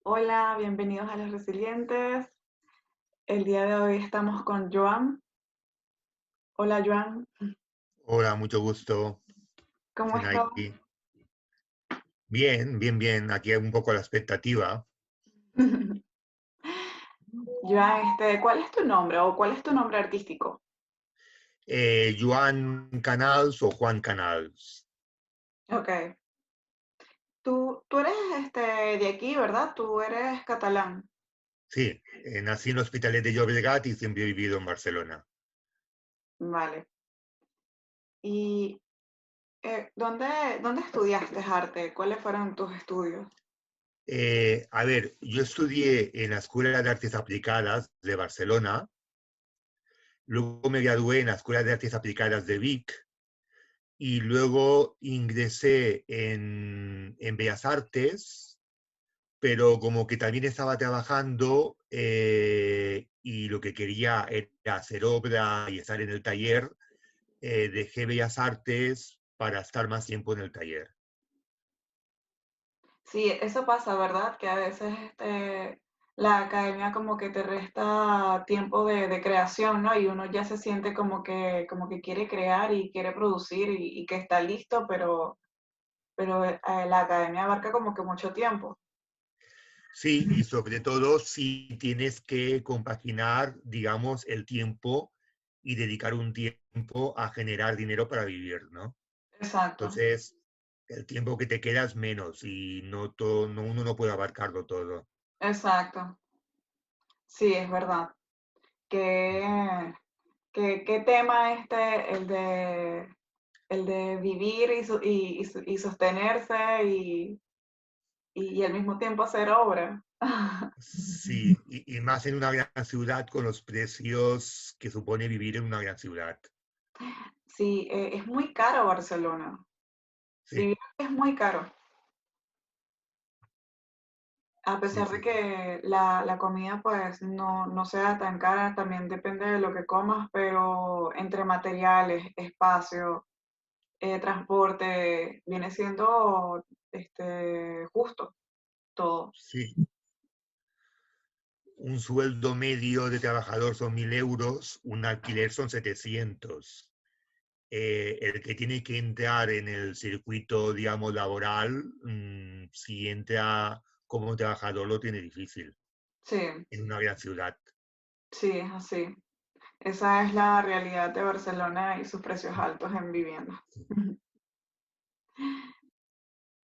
Hola, bienvenidos a Los Resilientes. El día de hoy estamos con Joan. Hola, Joan. Hola, mucho gusto, ¿Cómo estás? Zenaidi. Bien, bien, bien. Aquí un poco la expectativa. Joan, ¿cuál es tu nombre o cuál es tu nombre artístico? Joan Canals o Juan Canals. Ok. Tú eres de aquí, ¿verdad? Tú eres catalán. Sí, nací en Hospitalet de Llobregat y siempre he vivido en Barcelona. Vale. ¿Y dónde estudiaste arte? ¿Cuáles fueron tus estudios? A ver, yo estudié en la Escuela de Artes Aplicadas de Barcelona, luego me gradué en la Escuela de Artes Aplicadas de Vic y luego ingresé en Bellas Artes, pero como que también estaba trabajando y lo que quería era hacer obra y estar en el taller, dejé Bellas Artes para estar más tiempo en el taller. Sí, eso pasa, ¿verdad? Que a veces la academia como que te resta tiempo de creación, ¿no? Y uno ya se siente como que quiere crear y quiere producir y que está listo, pero la academia abarca como que mucho tiempo. Sí, y sobre todo si tienes que compaginar, digamos, el tiempo y dedicar un tiempo a generar dinero para vivir, ¿no? Exacto, Entonces, el tiempo que te queda es menos y no, todo, no uno no puede abarcarlo todo. exacto. Sí, es verdad. ¿Qué, qué tema el de vivir y sostenerse y al mismo tiempo hacer obra? Sí, y más en una gran ciudad con los precios que supone vivir en una gran ciudad. Sí, es muy caro Barcelona. Sí, Sí, es muy caro. A sí, pesar de sí, sí. que la comida pues no sea tan cara, también depende de lo que comas, pero entre materiales, espacio, transporte, viene siendo justo todo. Sí. Un sueldo medio de trabajador son 1.000 euros, un alquiler son 700. El que tiene que entrar en el circuito, digamos, laboral, si entra como trabajador lo tiene difícil Sí, en una gran ciudad. sí, es así. Esa es la realidad de Barcelona y sus precios altos en vivienda.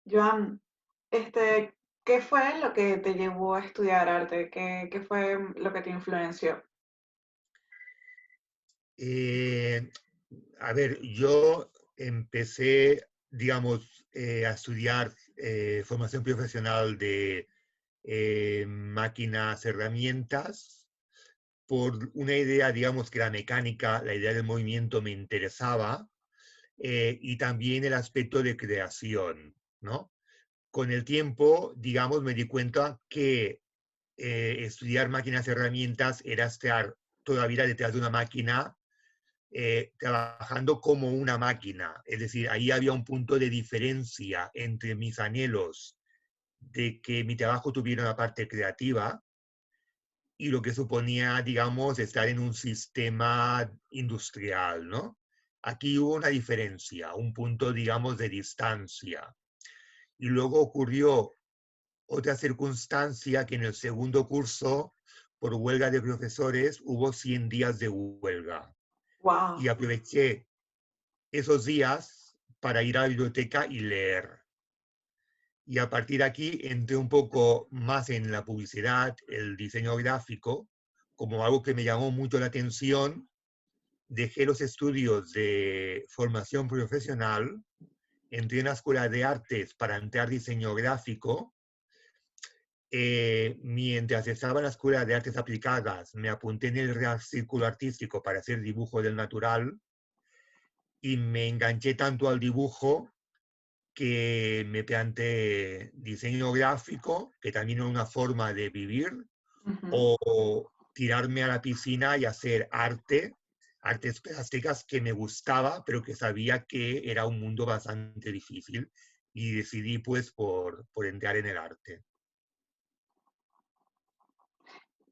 Joan, ¿qué fue lo que te llevó a estudiar arte? ¿Qué fue lo que te influenció? Eh, a ver, yo empecé, digamos, a estudiar formación profesional de máquinas, herramientas, por una idea, digamos, que la mecánica, la idea del movimiento me interesaba, y también el aspecto de creación, ¿no? Con el tiempo, digamos, me di cuenta que estudiar máquinas, herramientas era estar toda la vida detrás de una máquina, trabajando como una máquina. Es decir, ahí había un punto de diferencia entre mis anhelos de que mi trabajo tuviera una parte creativa y lo que suponía, digamos, estar en un sistema industrial, ¿no? Aquí hubo una diferencia, un punto, digamos, de distancia. Y luego ocurrió otra circunstancia que en el segundo curso, por huelga de profesores, hubo 100 días de huelga. Y Wow, aproveché esos días para ir a la biblioteca y leer. Y a partir de aquí entré un poco más en la publicidad, el diseño gráfico, como algo que me llamó mucho la atención. Dejé los estudios de formación profesional, entré en la escuela de artes para entrar diseño gráfico. Mientras estaba en la escuela de artes aplicadas, me apunté en el Real Círculo Artístico para hacer dibujo del natural y me enganché tanto al dibujo que me planteé diseño gráfico, que también es una forma de vivir, ujú. o tirarme a la piscina y hacer arte, artes plásticas que me gustaba, pero que sabía que era un mundo bastante difícil y decidí pues por entrar en el arte.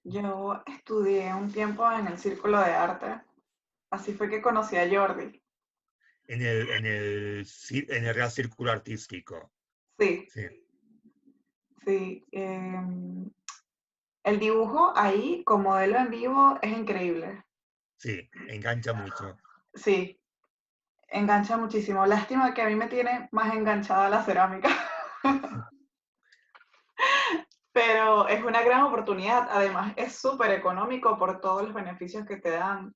Yo estudié un tiempo en el Círculo de Arte. Así fue que conocí a Jordi. En el Real Círculo Artístico. Sí, Sí, sí. El dibujo ahí, con modelo en vivo, es increíble. sí, engancha mucho. Sí, engancha muchísimo. Lástima que a mí me tiene más enganchada la cerámica. Pero es una gran oportunidad. Además, es súper económico por todos los beneficios que te dan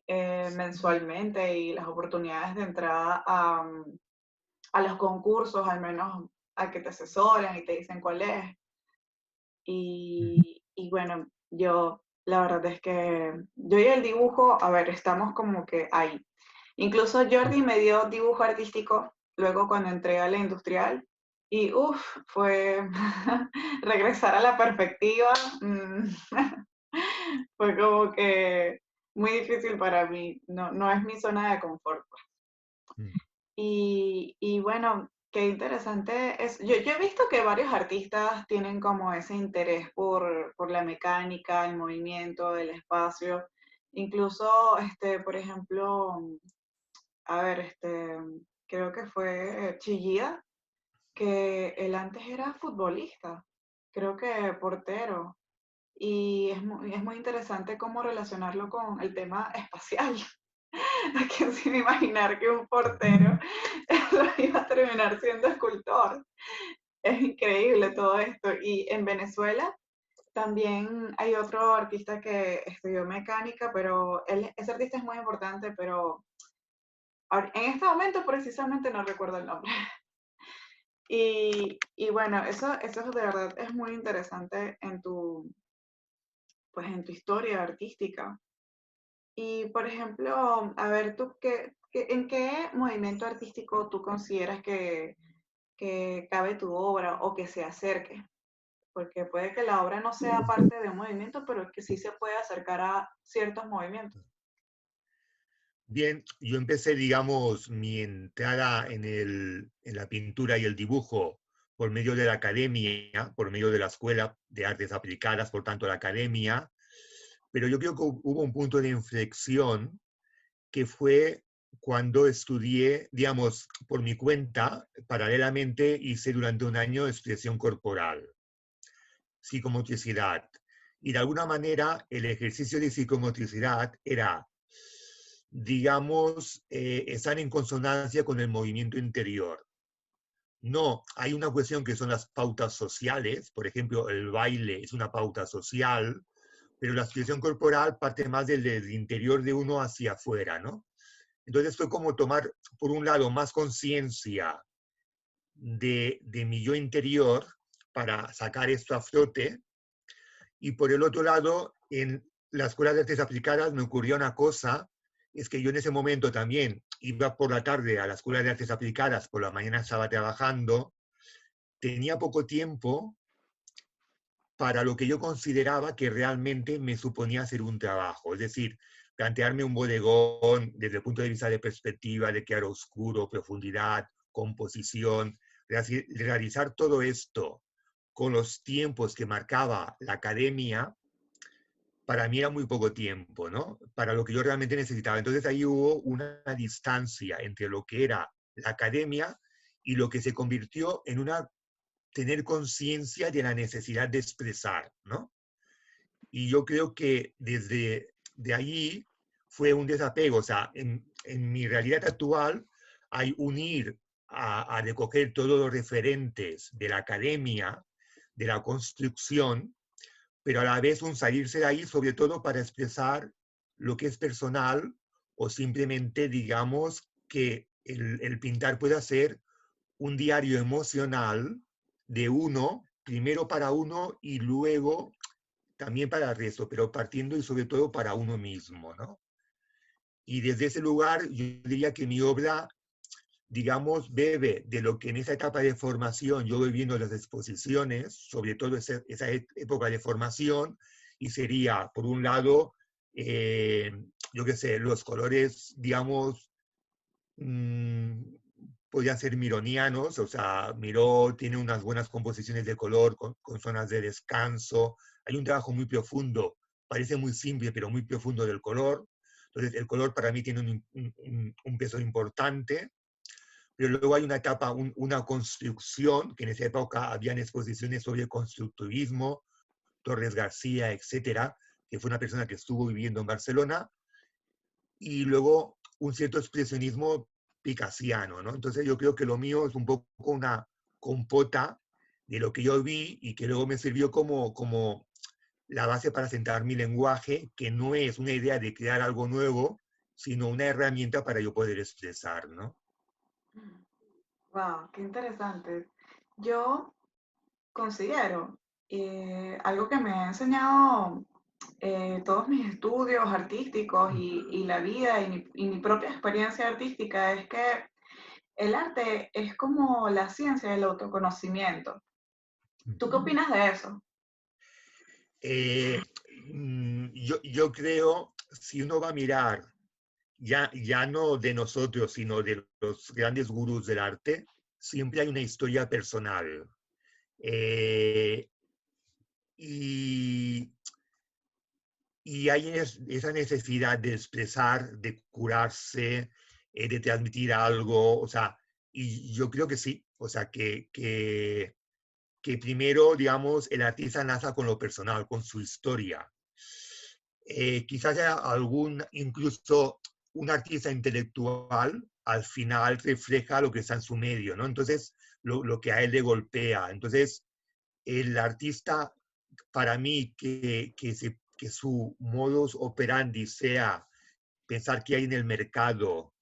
mensualmente y las oportunidades de entrada a los concursos, al menos a que te asesoren y te dicen cuál es. Y bueno, yo la verdad es que yo y el dibujo, a ver, estamos como que ahí. Incluso Jordi me dio dibujo artístico luego cuando entré a la industrial y uff, fue regresar a la perspectiva, fue como que muy difícil para mí, no, no es mi zona de confort. Mm. Y bueno, qué interesante es. Yo he visto que varios artistas tienen como ese interés por la mecánica, el movimiento, el espacio. Incluso, por ejemplo, a ver, creo que fue Chillida, que él antes era futbolista, creo que portero. Y es muy interesante cómo relacionarlo con el tema espacial. ¿Quién se iba a imaginar que un portero lo iba a terminar siendo escultor? Es increíble todo esto. Y en Venezuela también hay otro artista que estudió mecánica, pero ese artista es muy importante, pero en este momento precisamente no recuerdo el nombre. Y bueno, eso de verdad es muy interesante en pues en tu historia artística. Y por ejemplo, a ver, ¿en qué movimiento artístico tú consideras que cabe tu obra o que se acerque? Porque puede que la obra no sea parte de un movimiento, pero que sí se puede acercar a ciertos movimientos. Bien, yo empecé, digamos, mi entrada en la pintura y el dibujo por medio de la academia, por medio de la Escuela de Artes Aplicadas, por tanto la academia, pero yo creo que hubo un punto de inflexión que fue cuando estudié, digamos, por mi cuenta, paralelamente hice durante un año expresión corporal, psicomotricidad. Y de alguna manera el ejercicio de psicomotricidad era, digamos, estar en consonancia con el movimiento interior. No, hay una cuestión que son las pautas sociales, por ejemplo, el baile es una pauta social, pero la expresión corporal parte más del interior de uno hacia afuera, ¿no? Entonces fue como tomar, por un lado, más conciencia de mi yo interior para sacar esto a flote, y por el otro lado, en la Escuela de Artes Aplicadas me ocurrió una cosa, es que yo en ese momento también iba por la tarde a la Escuela de Artes Aplicadas, por la mañana estaba trabajando, tenía poco tiempo para lo que yo consideraba que realmente me suponía hacer un trabajo, es decir, plantearme un bodegón desde el punto de vista de perspectiva, de claroscuro, profundidad, composición, realizar todo esto con los tiempos que marcaba la academia, para mí era muy poco tiempo, ¿no? Para lo que yo realmente necesitaba. Entonces ahí hubo una distancia entre lo que era la academia y lo que se convirtió en una tener conciencia de la necesidad de expresar, ¿no? Y yo creo que desde de ahí fue un desapego, o sea, en mi realidad actual hay unir a recoger todos los referentes de la academia, de la construcción, pero a la vez un salirse de ahí, sobre todo para expresar lo que es personal o simplemente, digamos, que el pintar pueda ser un diario emocional de uno, primero para uno y luego también para el resto, pero partiendo y sobre todo para uno mismo, ¿no? Y desde ese lugar yo diría que mi obra, digamos, bebe de lo que en esa etapa de formación yo voy viendo las exposiciones, sobre todo esa época de formación, y sería, por un lado, yo qué sé, los colores, digamos, mmm, podían ser mironianos, o sea, Miró tiene unas buenas composiciones de color con zonas de descanso, hay un trabajo muy profundo, parece muy simple, pero muy profundo del color, entonces el color para mí tiene un peso importante, pero luego hay una etapa, una construcción, que en esa época habían exposiciones sobre constructivismo, Torres García, etcétera, que fue una persona que estuvo viviendo en Barcelona, y luego un cierto expresionismo picasiano, ¿no? Entonces yo creo que lo mío es un poco una compota de lo que yo vi y que luego me sirvió como la base para sentar mi lenguaje, que no es una idea de crear algo nuevo, sino una herramienta para yo poder expresar, ¿no? Wow, qué interesante. Yo considero algo que me ha enseñado todos mis estudios artísticos y la vida y mi propia experiencia artística es que el arte es como la ciencia del autoconocimiento. ¿Tú qué opinas de eso? Eh, yo creo, si uno va a mirar, ya no de nosotros, sino de los grandes gurús del arte, siempre hay una historia personal. Eh, y, y hay esa necesidad de expresar, de curarse, de transmitir algo, o sea, y yo creo que sí, o sea, que primero, digamos, el artista nace con lo personal, con su historia. Quizás haya algún, incluso un artista intelectual, al final refleja lo que está en su medio, ¿no? Entonces, lo que a él le golpea. Entonces, el artista, para mí, que su modus operandi sea pensar qué hay en el mercado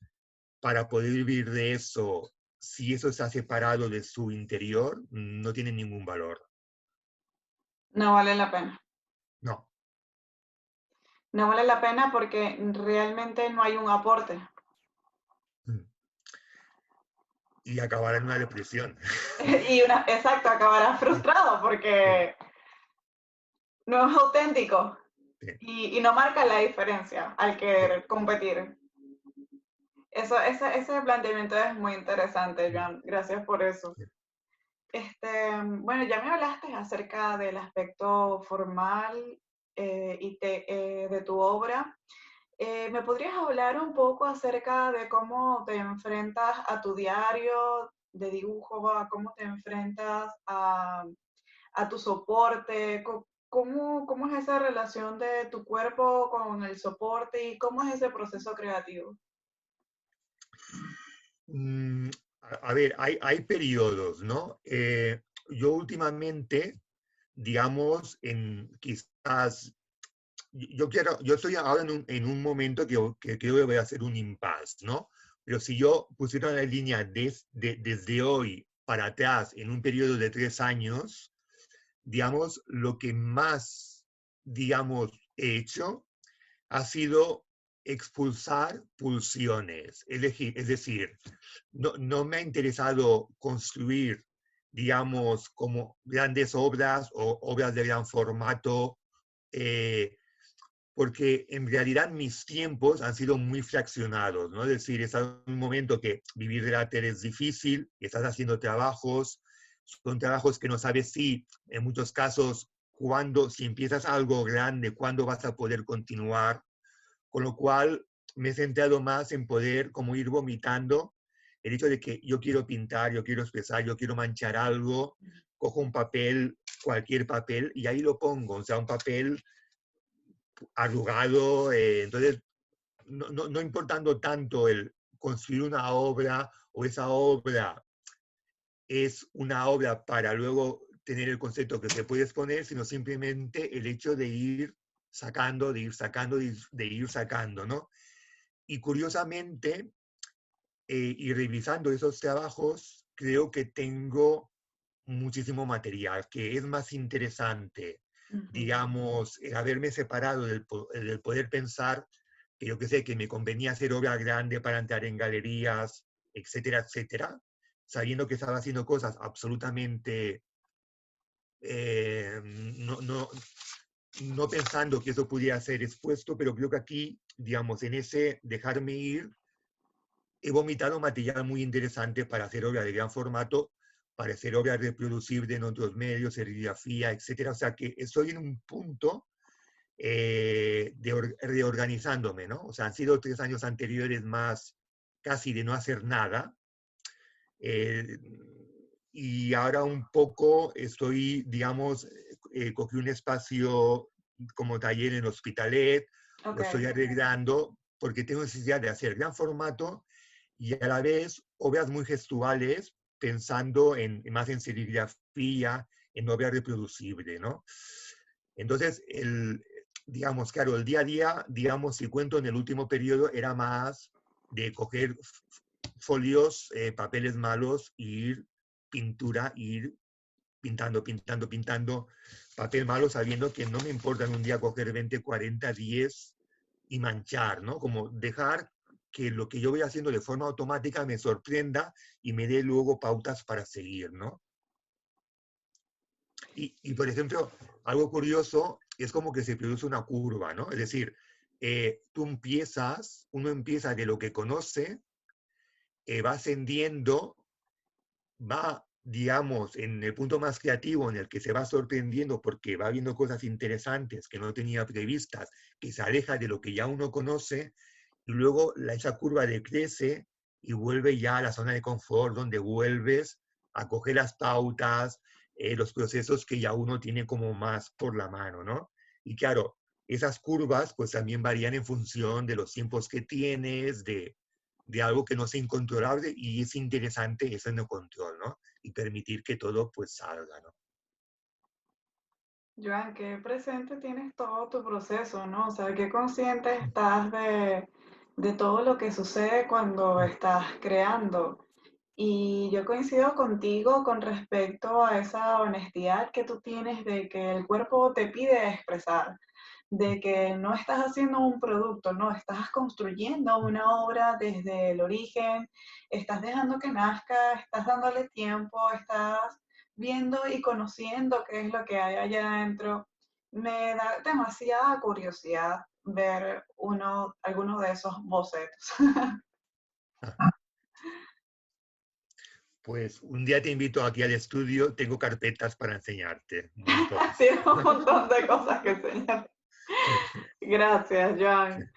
para poder vivir de eso, si eso está separado de su interior, no tiene ningún valor. No vale la pena. No. No vale la pena porque realmente no hay un aporte. Y acabar en una depresión. Exacto, acabarás frustrado Sí, porque no es auténtico sí, y no marca la diferencia al sí, querer competir. Ese planteamiento es muy interesante, Joan. Gracias por eso. sí. Bueno, ya me hablaste acerca del aspecto formal de tu obra. ¿Me podrías hablar un poco acerca de cómo te enfrentas a tu diario de dibujo, a cómo te enfrentas a tu soporte? ¿Cómo es esa relación de tu cuerpo con el soporte y cómo es ese proceso creativo? Mm, a ver, hay periodos, ¿no? Yo últimamente, digamos, quizás, yo estoy ahora en un momento que creo que voy a hacer un impasse, ¿no? Pero si yo pusiera la línea desde hoy para atrás en un periodo de 3 años, digamos, lo que más, digamos, he hecho ha sido expulsar pulsiones. Es decir, no me ha interesado construir, digamos, como grandes obras o obras de gran formato, eh, porque en realidad mis tiempos han sido muy fraccionados, ¿no? Es decir, es un momento que vivir de la tele es difícil, estás haciendo trabajos, son trabajos que no sabes si, en muchos casos, si empiezas algo grande, cuándo vas a poder continuar, con lo cual me he centrado más en poder como ir vomitando el hecho de que yo quiero pintar, yo quiero expresar, yo quiero manchar algo, cojo un papel, cualquier papel, y ahí lo pongo, o sea, un papel arrugado, entonces no importando tanto el construir una obra o esa obra es una obra para luego tener el concepto que se puede exponer, sino simplemente el hecho de ir sacando, de ir sacando, de ir sacando, ¿no? Y curiosamente, y revisando esos trabajos, creo que tengo muchísimo material, que es más interesante, Ujú. digamos, el haberme separado del poder pensar que yo que sé, que me convenía hacer obra grande para entrar en galerías, etcétera, etcétera, sabiendo que estaba haciendo cosas absolutamente, no pensando que eso pudiera ser expuesto, pero creo que aquí, digamos, en ese dejarme ir, he vomitado material muy interesante para hacer obras de gran formato, para hacer obras reproducibles en otros medios, serigrafía, etcétera. O sea que estoy en un punto reorganizándome, ¿no? O sea, han sido 3 años anteriores más casi de no hacer nada. Eh, y ahora un poco estoy, digamos, cogí un espacio como taller en Hospitalet, lo estoy Ok. arreglando porque tengo necesidad de hacer gran formato y a la vez obras muy gestuales, pensando más en serigrafía, en obra reproducible, ¿no? Entonces, digamos, claro, el día a día, digamos, si cuento en el último periodo, era más de coger folios, papeles malos, ir pintura, ir pintando, pintando, pintando papel malo, sabiendo que no me importa un día coger 20, 40, 10 y manchar, ¿no? Como dejar que lo que yo voy haciendo de forma automática me sorprenda y me dé luego pautas para seguir, ¿no? Por ejemplo, algo curioso es como que se produce una curva, ¿no? Es decir, uno empieza de lo que conoce, va ascendiendo, va, digamos, en el punto más creativo en el que se va sorprendiendo porque va viendo cosas interesantes que no tenía previstas, que se aleja de lo que ya uno conoce, y luego esa curva decrece y vuelve ya a la zona de confort, donde vuelves a coger las pautas, los procesos que ya uno tiene como más por la mano, ¿no? Y claro, esas curvas pues también varían en función de los tiempos que tienes, de algo que no sea incontrolable, y es interesante eso en el control, ¿no? Y permitir que todo pues salga, ¿no? Joan, qué presente tienes todo tu proceso, ¿no? O sea, qué consciente estás de todo lo que sucede cuando estás creando. Y yo coincido contigo con respecto a esa honestidad que tú tienes de que el cuerpo te pide expresar, de que no estás haciendo un producto, no, estás construyendo una obra desde el origen, estás dejando que nazca, estás dándole tiempo, estás viendo y conociendo qué es lo que hay allá adentro. Me da demasiada curiosidad ver alguno de esos bocetos. Pues un día te invito aquí al estudio, tengo carpetas para enseñarte, un montón. Tiene un montón de cosas que enseñar. Gracias, Joan.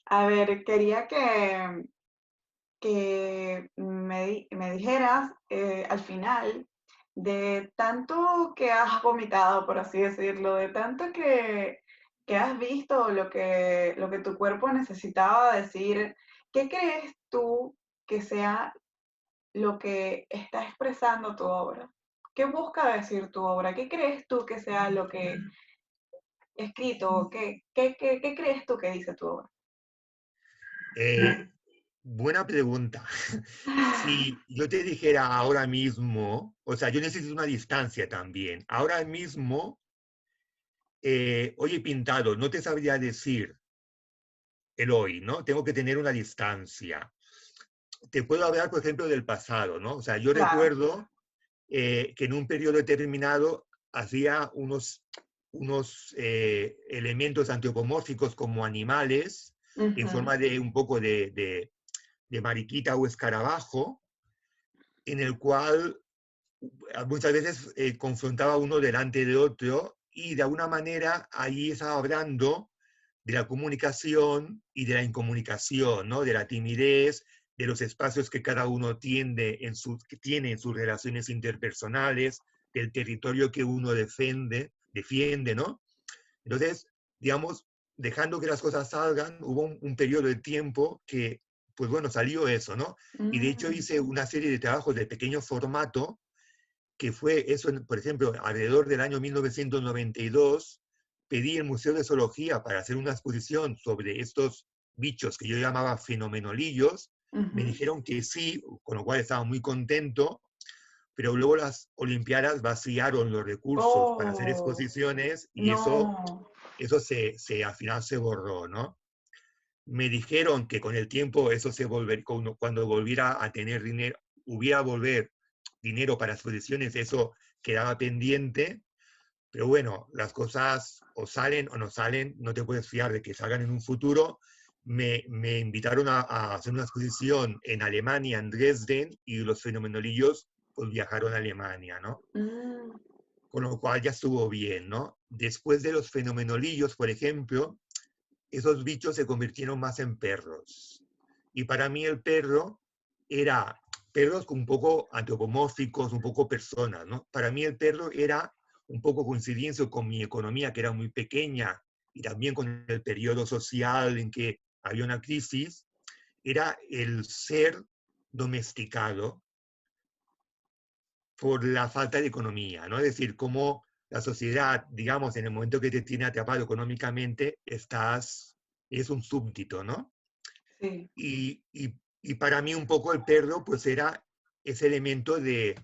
A ver, quería que me dijeras al final de tanto que has vomitado, por así decirlo, de tanto que has visto lo que tu cuerpo necesitaba decir, ¿qué crees tú que sea lo que está expresando tu obra? ¿Qué busca decir tu obra? ¿Qué crees tú que sea lo que escrito? ¿Qué crees tú que dice tu obra? Eh, Buena pregunta. Si yo te dijera ahora mismo, o sea, yo necesito una distancia también. Ahora mismo, hoy he pintado, no te sabría decir el hoy, ¿no? Tengo que tener una distancia. Te puedo hablar, por ejemplo, del pasado, ¿no? O sea, yo Claro. recuerdo que en un periodo determinado hacía unos elementos antropomórficos como animales, en Ujú. forma de un poco de mariquita o escarabajo, en el cual muchas veces confrontaba uno delante de otro, y de alguna manera ahí estaba hablando de la comunicación y de la incomunicación, ¿no? De la timidez, de los espacios que cada uno que tiene en sus relaciones interpersonales, del territorio que uno defiende, ¿no? Entonces, digamos, dejando que las cosas salgan, hubo un periodo de tiempo que, pues bueno, salió eso, ¿no? Y de hecho Mm. hice una serie de trabajos de pequeño formato, que fue eso, por ejemplo, alrededor del año 1992, pedí el Museo de Zoología para hacer una exposición sobre estos bichos que yo llamaba fenomenolillos. Me Ujú. dijeron que sí, con lo cual estaba muy contento, pero luego las Olimpiadas vaciaron los recursos para hacer Oh, exposiciones, y no. al final se borró, ¿no? Me dijeron que con el tiempo eso cuando volviera a tener dinero, hubiera volver dinero para exposiciones, eso quedaba pendiente. Pero bueno, las cosas o salen o no salen, no te puedes fiar de que salgan en un futuro. me invitaron a hacer una exposición en Alemania, en Dresden, y los fenomenolillos pues viajaron a Alemania, ¿no? Mm, Con lo cual ya estuvo bien, ¿no? Después de los fenomenolillos, por ejemplo, esos bichos se convirtieron más en perros. Y para mí el perro era perros un poco antropomórficos, un poco personas, ¿no? Para mí el perro era un poco coincidencia con mi economía, que era muy pequeña, y también con el periodo social en que había una crisis, era el ser domesticado por la falta de economía, ¿no? Es decir, cómo la sociedad, digamos, en el momento que te tiene atrapado económicamente, es un súbdito, ¿no? sí, Y para mí un poco el perro, pues era ese elemento de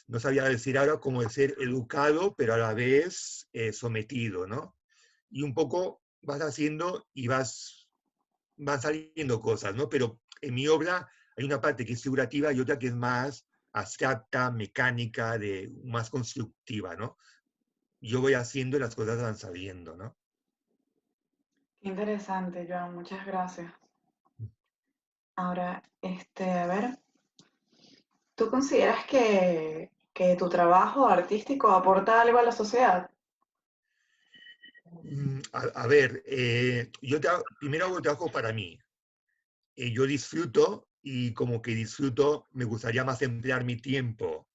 no sabía decir ahora, como de ser educado, pero a la vez sometido, ¿no? Y un poco vas haciendo y van saliendo cosas, ¿no? Pero en mi obra hay una parte que es figurativa y otra que es más abstracta, mecánica, más constructiva, ¿no? Yo voy haciendo y las cosas van saliendo, ¿no? qué interesante, Joan, muchas gracias. Ahora, a ver, ¿tú consideras que tu trabajo artístico aporta algo a la sociedad? A ver, primero hago trabajo para mí. Yo disfruto y como que disfruto, me gustaría más emplear mi tiempo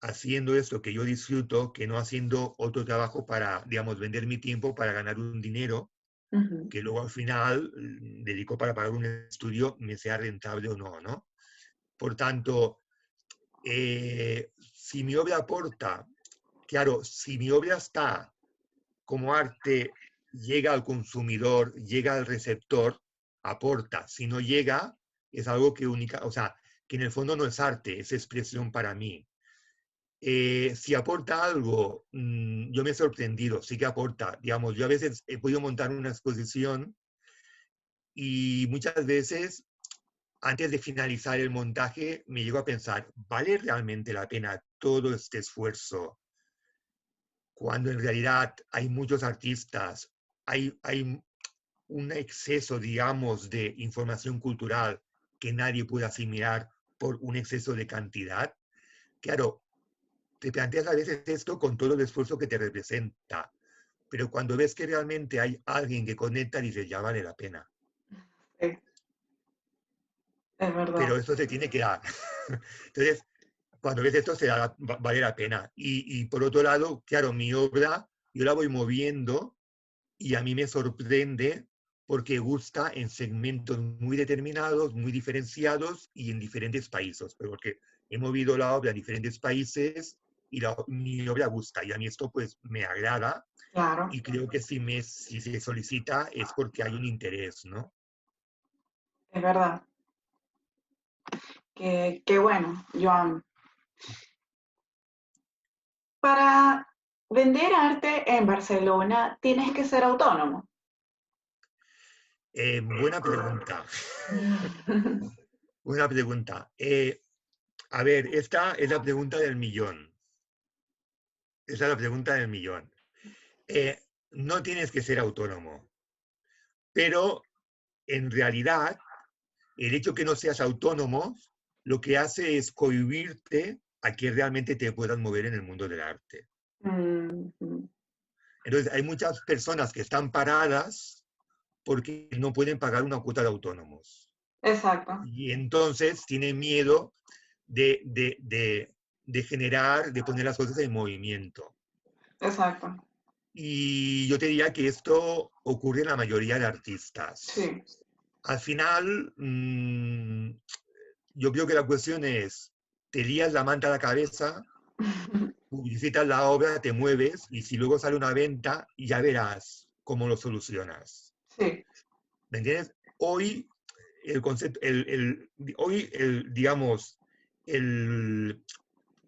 haciendo esto que yo disfruto que no haciendo otro trabajo para, digamos, vender mi tiempo para ganar un dinero Ujú, que luego al final dedico para pagar un estudio, me sea rentable o no, ¿no? Por tanto, si mi obra aporta, claro, si mi obra está como arte, llega al consumidor, llega al receptor, aporta. Si no llega, es algo que única, o sea, que en el fondo no es arte, es expresión para mí. Si aporta algo, yo me he sorprendido, sí que aporta. Digamos, yo a veces he podido montar una exposición y muchas veces, antes de finalizar el montaje, me llego a pensar, ¿vale realmente la pena todo este esfuerzo? Cuando en realidad hay muchos artistas, hay un exceso, digamos, de información cultural que nadie puede asimilar por un exceso de cantidad. Claro, te planteas a veces esto con todo el esfuerzo que te representa, pero cuando ves que realmente hay alguien que conecta, dices, ya vale la pena. sí, es verdad, Pero eso se tiene que dar. Entonces, cuando ves esto, vale la pena. Y por otro lado, claro, mi obra, yo la voy moviendo y a mí me sorprende porque gusta en segmentos muy determinados, muy diferenciados y en diferentes países, porque he movido la obra a diferentes países y mi obra gusta y a mí esto pues me agrada claro, y creo que si se solicita es porque hay un interés, ¿no? es verdad. Qué bueno, Joan. Para vender arte en Barcelona tienes que ser autónomo. Buena pregunta, buena pregunta. A ver, esta es la pregunta del millón. Esa es la pregunta del millón. Eh, no tienes que ser autónomo, pero en realidad el hecho que no seas autónomo lo que hace es cohibirte a que realmente te puedas mover en el mundo del arte. Mm, Entonces, hay muchas personas que están paradas porque no pueden pagar una cuota de autónomos. exacto, Y entonces tienen miedo de, de, de, de generar, de poner las cosas en movimiento. exacto. Y yo te diría que esto ocurre en la mayoría de artistas. Sí. Al final, yo creo que la cuestión es, te lías la manta a la cabeza, publicitas la obra, te mueves y si luego sale una venta, ya verás cómo lo solucionas. Sí, ¿Me entiendes? Hoy el concepto, hoy digamos, el,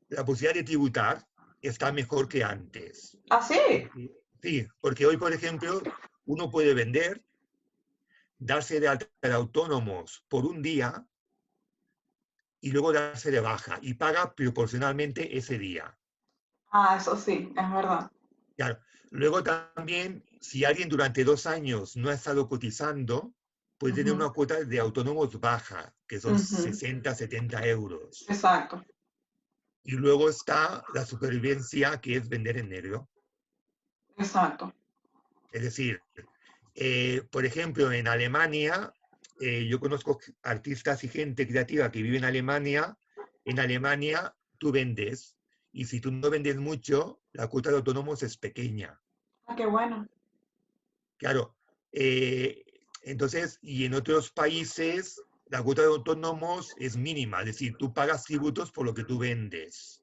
la posibilidad de tributar está mejor que antes. así. Sí, porque hoy, por ejemplo, uno puede vender, darse de alta de autónomos por un día y luego darse de baja y paga proporcionalmente ese día. Ah, eso sí, es verdad. Claro. Luego también, si alguien durante 2 años no ha estado cotizando, puede tener Ujú, una cuota de autónomos baja, que son ujú. 60, 70 euros. Exacto, Y luego está la supervivencia, que es vender en negro. exacto. Es decir, por ejemplo, en Alemania, yo conozco artistas y gente creativa que vive en Alemania. En Alemania tú vendes, y si tú no vendes mucho, la cuota de autónomos es pequeña. Ah, qué bueno. Claro, eh, entonces, y en otros países la cuota de autónomos es mínima, es decir, tú pagas tributos por lo que tú vendes.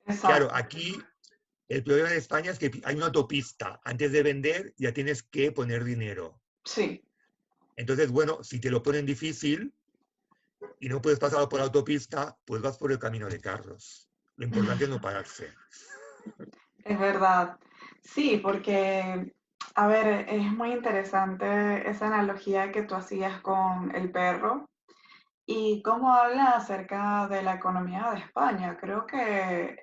Claro, Exacto. aquí el problema en España es que hay una autopista. Antes de vender ya tienes que poner dinero. Sí. Entonces, bueno, si te lo ponen difícil y no puedes pasar por la autopista, pues vas por el camino de carros. Lo importante es no pararse. Es verdad. Sí, porque, a ver, es muy interesante esa analogía que tú hacías con el perro y cómo habla acerca de la economía de España. Creo que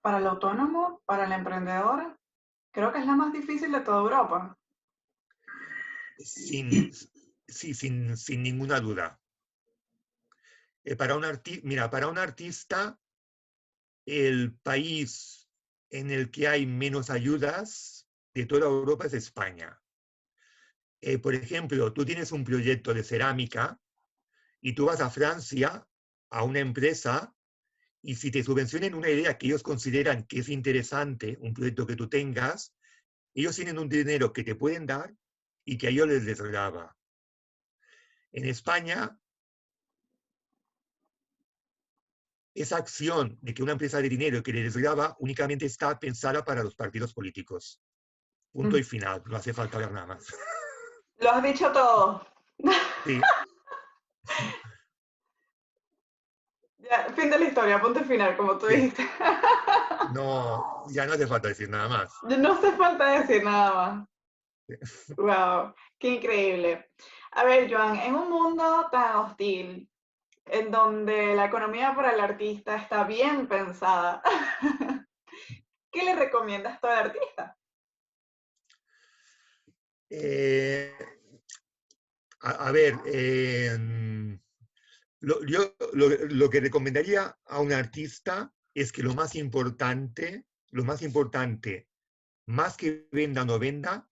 para el autónomo, para el emprendedor, creo que es la más difícil de toda Europa. Sin, sí, sin ninguna duda. Mira, para un artista, el país en el que hay menos ayudas de toda Europa es España. Por ejemplo, tú tienes un proyecto de cerámica y tú vas a Francia, a una empresa, y si te subvencionan una idea que ellos consideran que es interesante, un proyecto que tú tengas, ellos tienen un dinero que te pueden dar y que a ellos les desgrava. En España, esa acción de que una empresa de dinero que le desgrava únicamente está pensada para los partidos políticos. Punto Mm. y final, no hace falta ver nada más. Lo has dicho todo. Sí, Ya, fin de la historia, punto final, como tú sí. dijiste. No, ya no hace falta decir nada más. No hace falta decir nada más. Sí. Wow, qué increíble. A ver, Joan, en un mundo tan hostil, en donde la economía para el artista está bien pensada, ¿qué le recomiendas tú al artista? Eh, a ver, lo que recomendaría a un artista es que lo más importante, más que venda o no venda,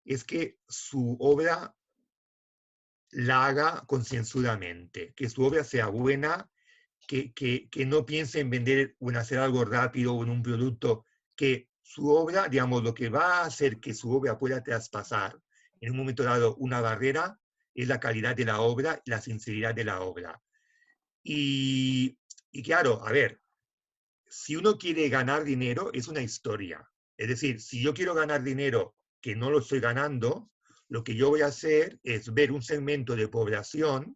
es que su obra la haga concienzudamente, que su obra sea buena, que no piense en vender o en hacer algo rápido o en un producto, que su obra, digamos, lo que va a hacer que su obra pueda traspasar en un momento dado una barrera es la calidad de la obra, la sinceridad de la obra. Y, y claro, a ver, si uno quiere ganar dinero, es una historia. Es decir, si yo quiero ganar dinero que no lo estoy ganando, lo que yo voy a hacer es ver un segmento de población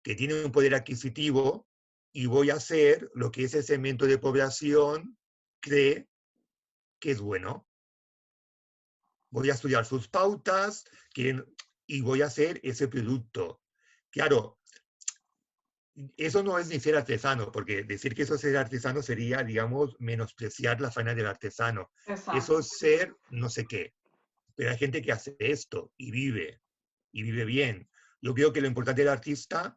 que tiene un poder adquisitivo y voy a hacer lo que ese segmento de población cree que es bueno. Voy a estudiar sus pautas y voy a hacer ese producto. Claro, eso no es ni ser artesano, porque decir que eso es ser artesano sería, digamos, menospreciar la faena del artesano. Eso Exacto, es ser no sé qué. Pero hay gente que hace esto y vive bien. Yo creo que lo importante del artista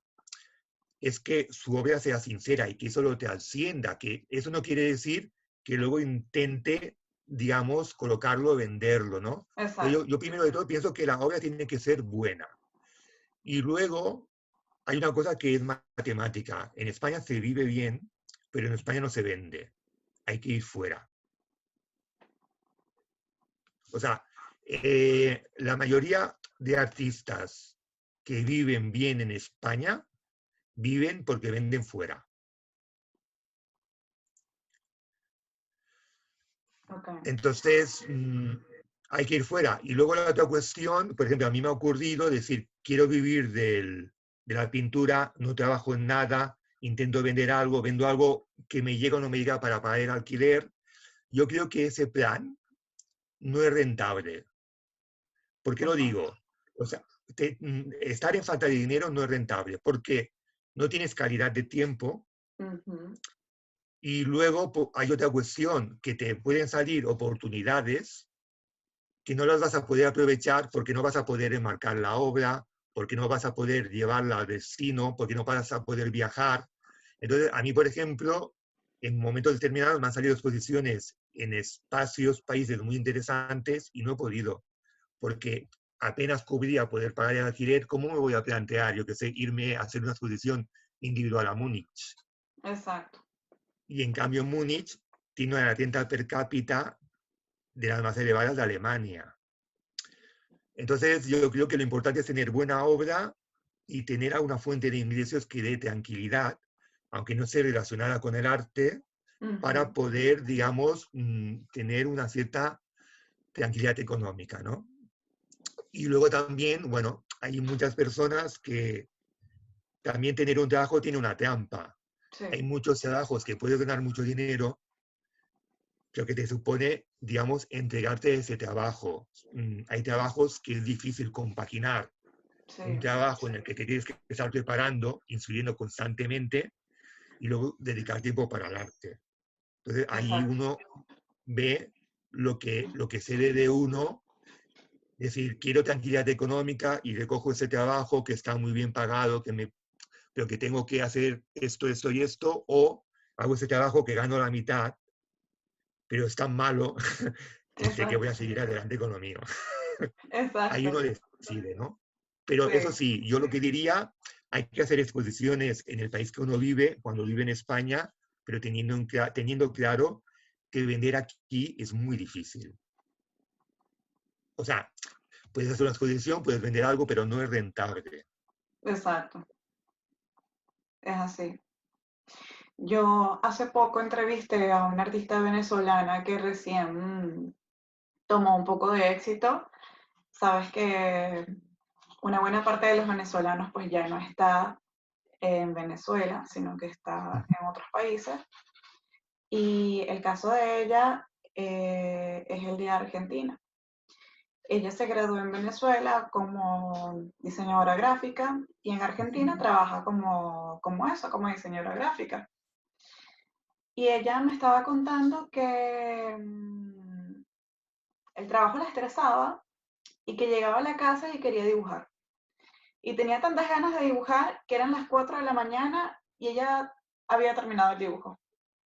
es que su obra sea sincera y que eso lo te ascienda, que eso no quiere decir que luego intente, digamos, colocarlo, venderlo, ¿no? Entonces exacto. yo primero de todo pienso que la obra tiene que ser buena. Y luego hay una cosa que es matemática. En España se vive bien, pero en España no se vende. Hay que ir fuera. O sea, la mayoría de artistas que viven bien en España viven porque venden fuera. Okay. Entonces, hay que ir fuera. Y luego la otra cuestión, por ejemplo, a mí me ha ocurrido decir, quiero vivir de la pintura, no trabajo en nada, intento vender algo, vendo algo que me llega o no me llega para pagar el alquiler. Yo creo que ese plan no es rentable. ¿Por qué lo Okay. digo? O sea, estar en falta de dinero no es rentable porque no tienes calidad de tiempo Ujú. Y luego hay otra cuestión, que te pueden salir oportunidades que no las vas a poder aprovechar porque no vas a poder enmarcar la obra, porque no vas a poder llevarla al destino, porque no vas a poder viajar. Entonces, a mí, por ejemplo, en momentos determinados me han salido exposiciones en espacios, países muy interesantes y no he podido, porque apenas cubría poder pagar el alquiler. ¿Cómo me voy a plantear, yo qué sé, irme a hacer una exposición individual a Múnich? Exacto. Y en cambio, Múnich tiene una renta per cápita de las más elevadas de Alemania. Entonces, yo creo que lo importante es tener buena obra y tener una fuente de ingresos que dé tranquilidad, aunque no esté relacionada con el arte, para Ujú. poder, digamos, tener una cierta tranquilidad económica, ¿no? Y luego también, bueno, hay muchas personas que también tener un trabajo tiene una trampa. Sí, Hay muchos trabajos que puedes ganar mucho dinero, pero que te supone, digamos, entregarte ese trabajo. Hay trabajos que es difícil compaginar. sí, Un trabajo en el que te tienes que estar preparando, influyendo constantemente y luego dedicar tiempo para el arte. Entonces ahí exacto, uno ve lo que se ve de uno, es decir, quiero tranquilidad económica y recojo ese trabajo que está muy bien pagado, pero que tengo que hacer esto, esto y esto, o hago ese trabajo que gano la mitad, pero es tan malo que sé que voy exacto, a seguir adelante con lo mío. Ahí uno exacto. decide, ¿no? Pero eso Sí, sí, yo lo que diría, hay que hacer exposiciones en el país que uno vive, cuando vive en España, pero teniendo claro que vender aquí es muy difícil. O sea, puedes hacer una exposición, puedes vender algo, pero no es rentable. exacto. Es así. Yo hace poco entrevisté a una artista venezolana que recién tomó un poco de éxito. Sabes que una buena parte de los venezolanos pues ya no está en Venezuela, sino que está en otros países. Y el caso de ella es el de Argentina. Ella se graduó en Venezuela como diseñadora gráfica y en Argentina trabaja como eso, como diseñadora gráfica. Y ella me estaba contando que el trabajo la estresaba y que llegaba a la casa y quería dibujar. Y tenía tantas ganas de dibujar que eran las 4 de la mañana y ella había terminado el dibujo.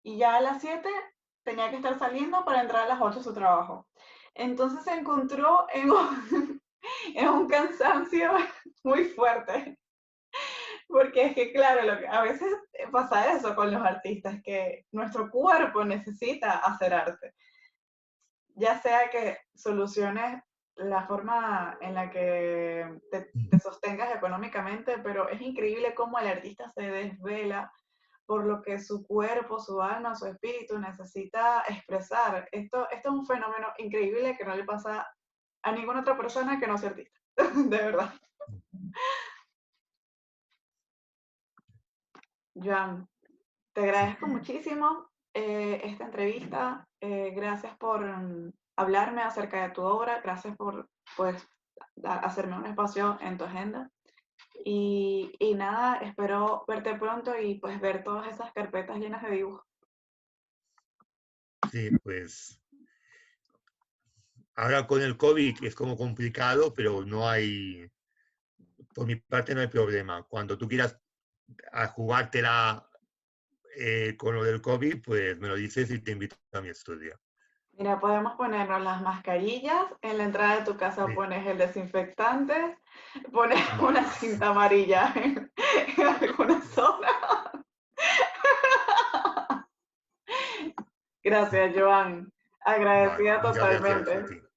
Y ya a las 7 tenía que estar saliendo para entrar a las 8 a su trabajo. Entonces se encontró en en un cansancio muy fuerte. Porque es que, claro, a veces pasa eso con los artistas, que nuestro cuerpo necesita hacer arte. Ya sea que soluciones la forma en la que te sostengas económicamente, pero es increíble cómo el artista se desvela por lo que su cuerpo, su alma, su espíritu necesita expresar. Esto es un fenómeno increíble que no le pasa a ninguna otra persona que no sea artista, de verdad. Joan, te Sí, agradezco muchísimo esta entrevista. Gracias por hablarme acerca de tu obra. Gracias por pues, hacerme un espacio en tu agenda. Y nada, espero verte pronto y pues ver todas esas carpetas llenas de dibujos. sí, pues ahora con el COVID es como complicado, pero no hay, por mi parte no hay problema. Cuando tú quieras a jugártela con lo del COVID, pues me lo dices y te invito a mi estudio. Mira, podemos ponernos las mascarillas. En la entrada de tu casa Sí, pones el desinfectante. Pones una vale, cinta amarilla en alguna zona. Gracias, Joan. vale. Agradecida Muchas gracias a totalmente. ti.